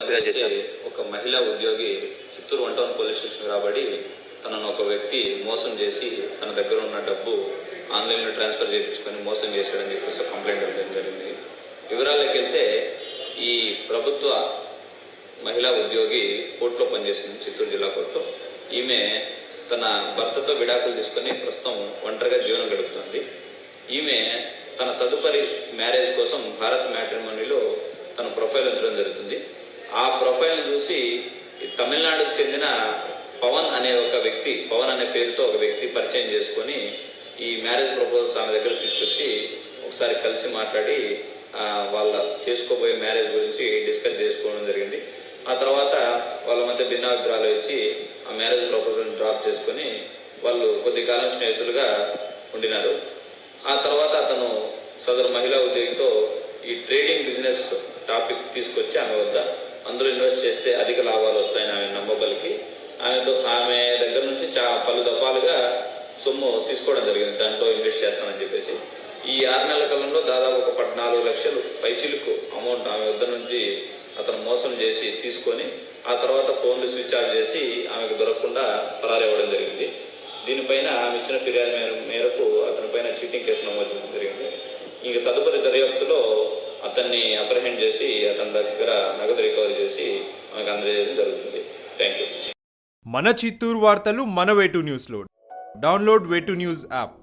ఒక మహిళా ఉద్యోగి చిత్తూరు 1 టౌన్ పోలీస్ స్టేషన్ రాబడి తనను ఒక వ్యక్తి మోసం చేసి తన దగ్గర ఉన్న డబ్బు ఆన్లైన్లో ట్రాన్స్ఫర్ చేయించుకొని మోసం చేశాడని చెప్పేసి కంప్లైంట్ ఇవ్వడం జరిగింది. వివరాల్లోకి వెళ్తే ఈ ప్రభుత్వ మహిళా ఉద్యోగి కోర్టులో పనిచేసింది, చిత్తూరు జిల్లా కోర్టులో. ఈమె తన భర్తతో విడాకులు తీసుకొని ప్రస్తుతం ఒంటరిగా జీవనం గడుపుతుంది. ఈమె తన తదుపరి మ్యారేజ్ కోసం భారత్ మ్యాట్రిమోనీలో తన ప్రొఫైల్ ఉంచడం జరుగుతుంది. ఆ ప్రొఫైల్ చూసి తమిళనాడుకు చెందిన పవన్ అనే పేరుతో ఒక వ్యక్తి పరిచయం చేసుకొని ఈ మ్యారేజ్ ప్రపోజల్స్ ఆమె దగ్గర తీసుకొచ్చి ఒకసారి కలిసి మాట్లాడి వాళ్ళ చేసుకోబోయే మ్యారేజ్ గురించి డిస్కస్ చేసుకోవడం జరిగింది. ఆ తర్వాత వాళ్ళ మధ్య భిన్నాభిప్రాయాలు వచ్చి ఆ మ్యారేజ్ ప్రపోజల్ డ్రాప్ చేసుకొని వాళ్ళు కొద్ది కాలం స్నేహితులుగా ఉండినారు. ఆ తర్వాత అతను సదరు మహిళా ఉద్యోగితో ఈ ట్రేడింగ్ బిజినెస్ టాపిక్ తీసుకొచ్చి ఆమె వద్ద అందులో ఇన్వెస్ట్ చేస్తే అధిక లాభాలు వస్తాయని ఆమె నమ్మబలికి ఆమె దగ్గర నుంచి పలు దఫాలుగా సొమ్ము తీసుకోవడం జరిగింది. దాంట్లో ఇన్వెస్ట్ చేస్తానని చెప్పేసి ఈ 6 నెలల కాలంలో దాదాపు ఒక 14 లక్షలు పైచిలకు అమౌంట్ ఆమె వద్ద నుంచి అతను మోసం చేసి తీసుకొని ఆ తర్వాత ఫోన్లు స్విచ్ ఆఫ్ చేసి ఆమెకు దొరకకుండా పరారేవ్వడం జరిగింది. దీనిపైన ఆమె ఇచ్చిన ఫిర్యాదు మేరకు అతనిపైన చీటింగ్ కేసు నమోదు చేయడం జరిగింది. ఇంక తదుపరి దర్యాప్తులో అతన్ని అప్రహెండ్ చేసి అతని దగ్గర నగదు రికవరీ చేసి మనకు అందజేయడం జరుగుతుంది. Thank you. మన చిత్తూరు వార్తలు మన వేటు న్యూస్లో డౌన్లోడ్ వేటు న్యూస్ యాప్.